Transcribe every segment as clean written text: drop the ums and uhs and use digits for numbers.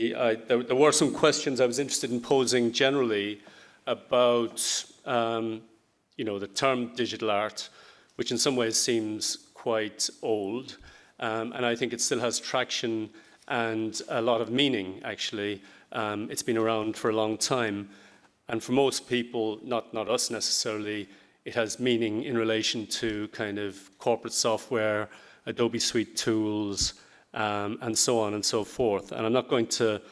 there were some questions I was interested in posing generally about the term digital art, which in some ways seems quite old, and I think it still has traction and a lot of meaning, actually. It's been around for a long time, and for most people, not us necessarily, it has meaning in relation to kind of corporate software, Adobe Suite tools, and so on and so forth. And I'm not going to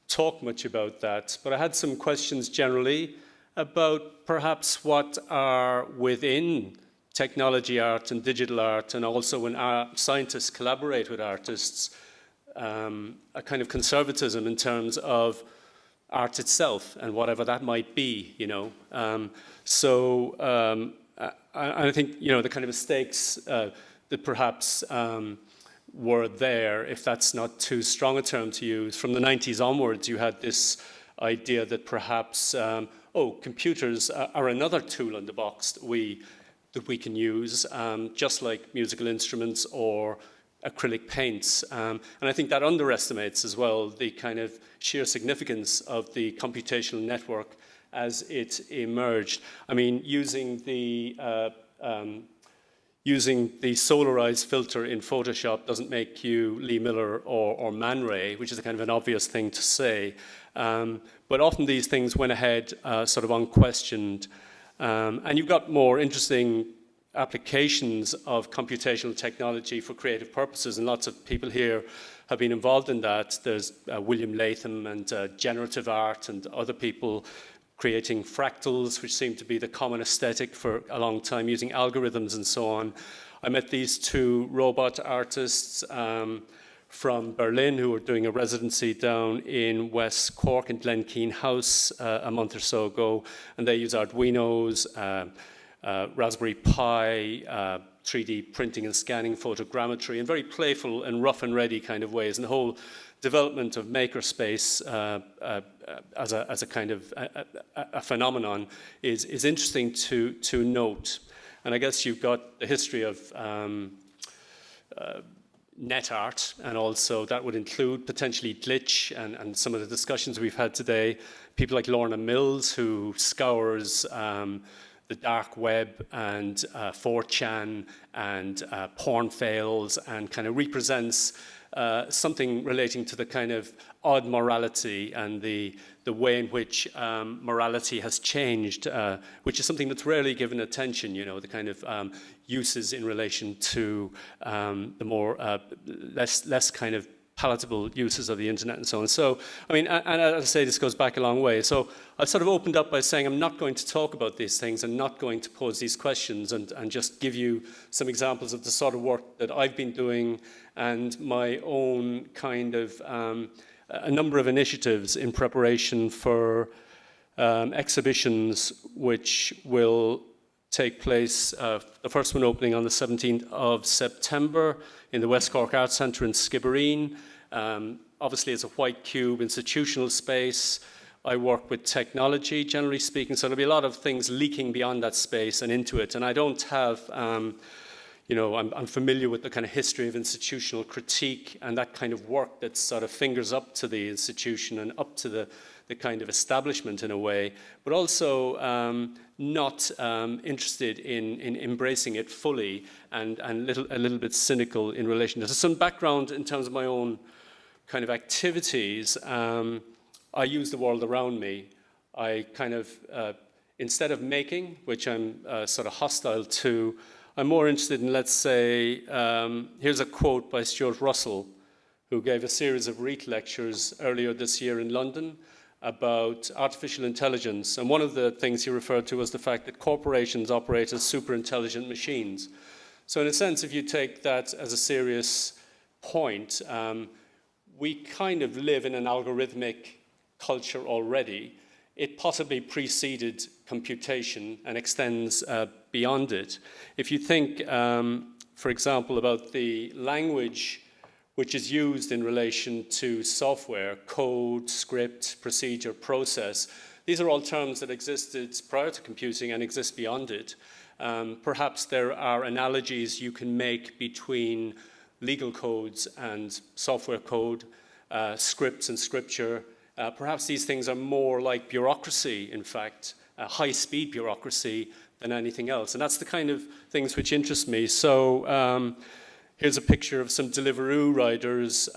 talk much about that, but I had some questions generally about perhaps what are within technology art and digital art, and also when scientists collaborate with artists, a kind of conservatism in terms of art itself and whatever that might be, I think, the kind of mistakes that perhaps were there, if that's not too strong a term to use. From the 90s onwards, you had this idea that perhaps, computers are another tool in the box that we can use, just like musical instruments or acrylic paints. And I think that underestimates as well the kind of sheer significance of the computational network as it emerged. I mean, using the solarized filter in Photoshop doesn't make you Lee Miller or Man Ray, which is a kind of an obvious thing to say. But often these things went ahead sort of unquestioned. And you've got more interesting applications of computational technology for creative purposes, and lots of people here have been involved in that. There's William Latham and generative art and other people creating fractals, which seem to be the common aesthetic for a long time, using algorithms and so on. I met these two robot artists from Berlin who were doing a residency down in West Cork in Glenkeen House a month or so ago, and they use Arduinos, Raspberry Pi, 3D printing and scanning, photogrammetry, in very playful and rough and ready kind of ways. And the whole development of makerspace as a kind of a phenomenon is interesting to note. And I guess you've got the history of net art, and also that would include potentially glitch and some of the discussions we've had today. People like Lorna Mills, who scours the dark web and 4chan and porn fails and kind of represents something relating to the kind of odd morality and the way in which morality has changed, which is something that's rarely given attention, the kind of uses in relation to the more less kind of palatable uses of the internet and so on. So, I mean, and as I say, this goes back a long way. So I've sort of opened up by saying I'm not going to talk about these things and not going to pose these questions, and just give you some examples of the sort of work that I've been doing and my own kind of a number of initiatives in preparation for exhibitions which will take place, the first one opening on the 17th of September in the West Cork Arts Centre in Skibbereen. Obviously, it's a white cube institutional space. I work with technology, generally speaking, so there'll be a lot of things leaking beyond that space and into it. And I don't have, I'm familiar with the kind of history of institutional critique and that kind of work that sort of fingers up to the institution and up to the kind of establishment in a way, but also not interested in embracing it fully and a little bit cynical in relation to some background in terms of my own kind of activities. I use the world around me. I kind of, instead of making, which I'm sort of hostile to, I'm more interested in, let's say, here's a quote by Stuart Russell, who gave a series of REIT lectures earlier this year in London about artificial intelligence. And one of the things he referred to was the fact that corporations operate as super intelligent machines. So in a sense, if you take that as a serious point, we kind of live in an algorithmic culture already. It possibly preceded computation and extends beyond it. If you think, for example, about the language which is used in relation to software, code, script, procedure, process, these are all terms that existed prior to computing and exist beyond it. Perhaps there are analogies you can make between legal codes and software code. scripts and scripture. Perhaps these things are more like bureaucracy, in fact, high-speed bureaucracy than anything else. And that's the kind of things which interest me. So here's a picture of some Deliveroo riders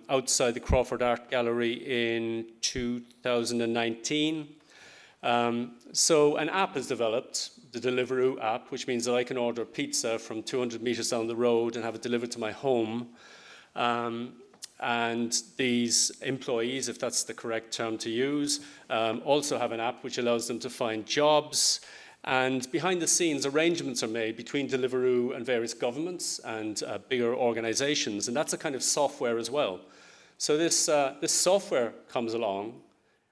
outside the Crawford Art Gallery in 2019. So an app is developed, the Deliveroo app, which means that I can order pizza from 200 meters down the road and have it delivered to my home. And these employees, if that's the correct term to use, also have an app which allows them to find jobs. And behind the scenes, arrangements are made between Deliveroo and various governments and bigger organizations. And that's a kind of software as well. So this software comes along,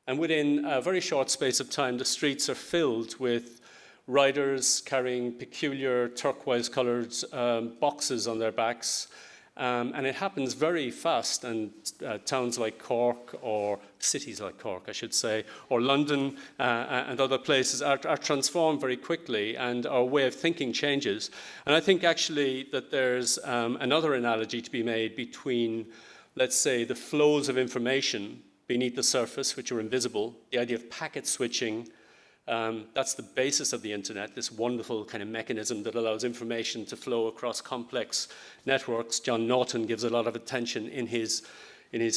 and within a very short space of time, the streets are filled with riders carrying peculiar turquoise-colored boxes on their backs. And it happens very fast, and towns like Cork, or cities like Cork, I should say, or London and other places are transformed very quickly, and our way of thinking changes. And I think actually that there's another analogy to be made between, let's say, the flows of information beneath the surface, which are invisible, the idea of packet switching. That's the basis of the internet, this wonderful kind of mechanism that allows information to flow across complex networks. John Norton gives a lot of attention in his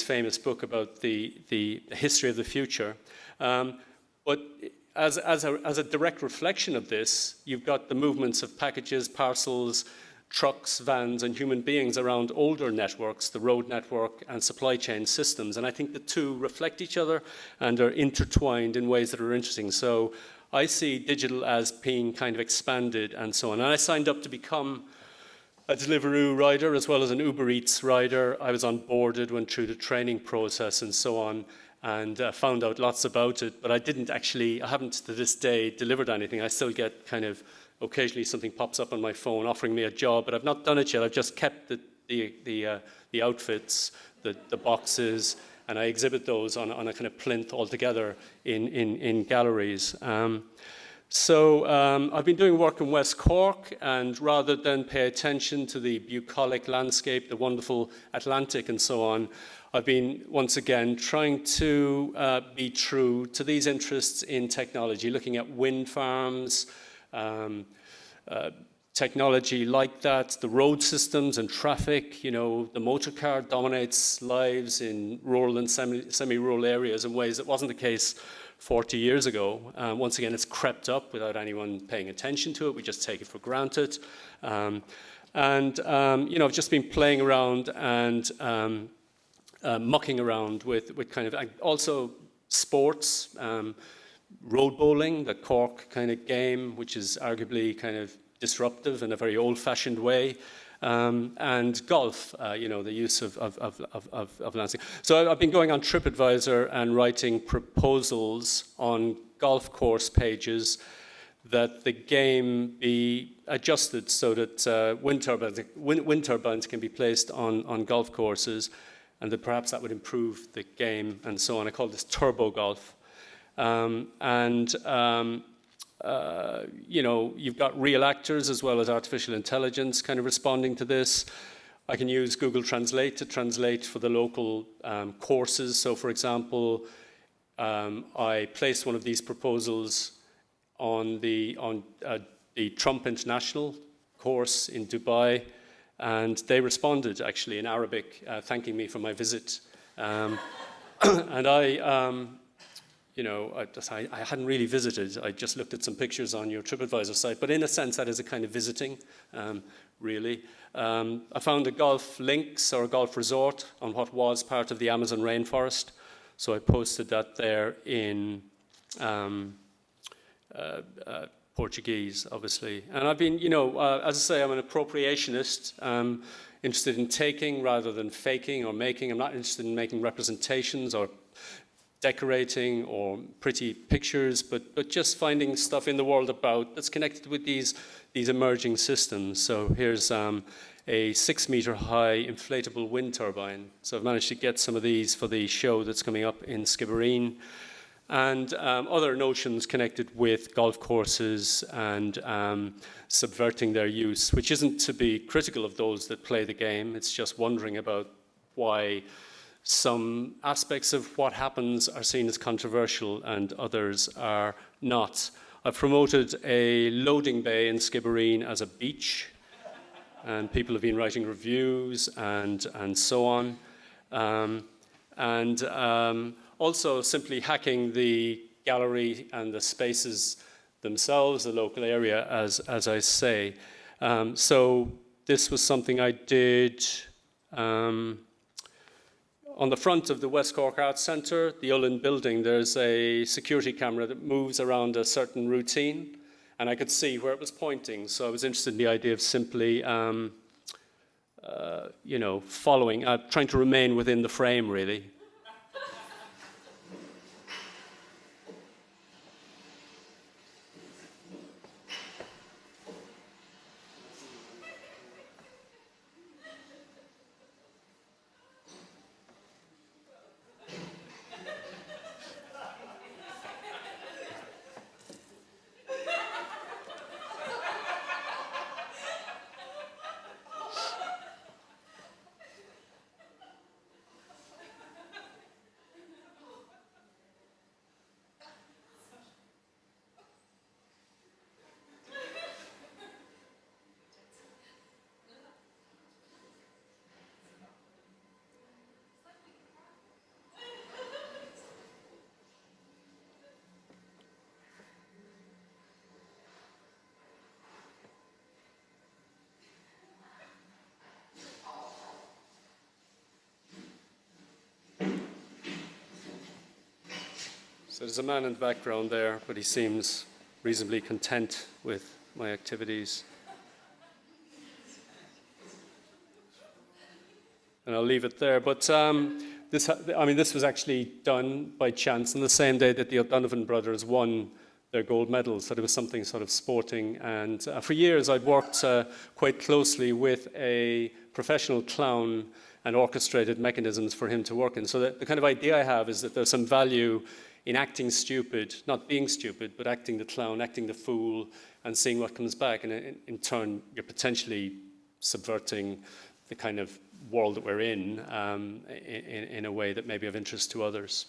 famous book about the history of the future. But as a direct reflection of this, you've got the movements of packages, parcels, trucks, vans, and human beings around older networks, the road network and supply chain systems. And I think the two reflect each other and are intertwined in ways that are interesting. So I see digital as being kind of expanded and so on. And I signed up to become a Deliveroo rider as well as an Uber Eats rider. I was onboarded, went through the training process and so on, and found out lots about it. But I haven't to this day delivered anything. I still get kind of occasionally something pops up on my phone offering me a job, but I've not done it yet. I've just kept the outfits, the boxes, and I exhibit those on a kind of plinth altogether in galleries. So I've been doing work in West Cork, and rather than pay attention to the bucolic landscape, the wonderful Atlantic and so on, I've been, once again, trying to be true to these interests in technology, looking at wind farms, technology like that, the road systems and traffic. The motor car dominates lives in rural and semi-rural areas in ways that wasn't the case 40 years ago. Once again, it's crept up without anyone paying attention to it. We just take it for granted. I've just been playing around and mucking around with kind of also sports, road bowling, the Cork kind of game, which is arguably kind of disruptive in a very old-fashioned way, and golf, the use of landscape. So I've been going on TripAdvisor and writing proposals on golf course pages that the game be adjusted so that wind turbines can be placed on golf courses, and that perhaps that would improve the game and so on. I call this turbo golf. You've got real actors as well as artificial intelligence kind of responding to this. I can use Google Translate to translate for the local courses. So, for example, I placed one of these proposals on the Trump International course in Dubai, and they responded actually in Arabic, thanking me for my visit. And I hadn't really visited. I just looked at some pictures on your TripAdvisor site, but in a sense, that is a kind of visiting, really. I found a golf links or a golf resort on what was part of the Amazon rainforest, so I posted that there in Portuguese, obviously. And I've been, as I say, I'm an appropriationist, interested in taking rather than faking or making. I'm not interested in making representations or decorating or pretty pictures, but just finding stuff in the world that's connected with these emerging systems. So here's a 6-meter high inflatable wind turbine. So I've managed to get some of these for the show that's coming up in Skibbereen, and other notions connected with golf courses and subverting their use, which isn't to be critical of those that play the game. It's just wondering about why some aspects of what happens are seen as controversial and others are not. I've promoted a loading bay in Skibbereen as a beach, and people have been writing reviews and so on. Also simply hacking the gallery and the spaces themselves, the local area, as I say. So this was something I did on the front of the West Cork Arts Centre, the Ullen building. There's a security camera that moves around a certain routine, and I could see where it was pointing. So I was interested in the idea of simply, following, trying to remain within the frame, really. So there's a man in the background there, but he seems reasonably content with my activities. And I'll leave it there. But this was actually done by chance on the same day that the O'Donovan brothers won their gold medal. So there was something sort of sporting. And for years, I'd worked quite closely with a professional clown and orchestrated mechanisms for him to work in. So the kind of idea I have is that there's some value in acting stupid, not being stupid, but acting the clown, acting the fool, and seeing what comes back. And in turn, you're potentially subverting the kind of world that we're in a way that may be of interest to others.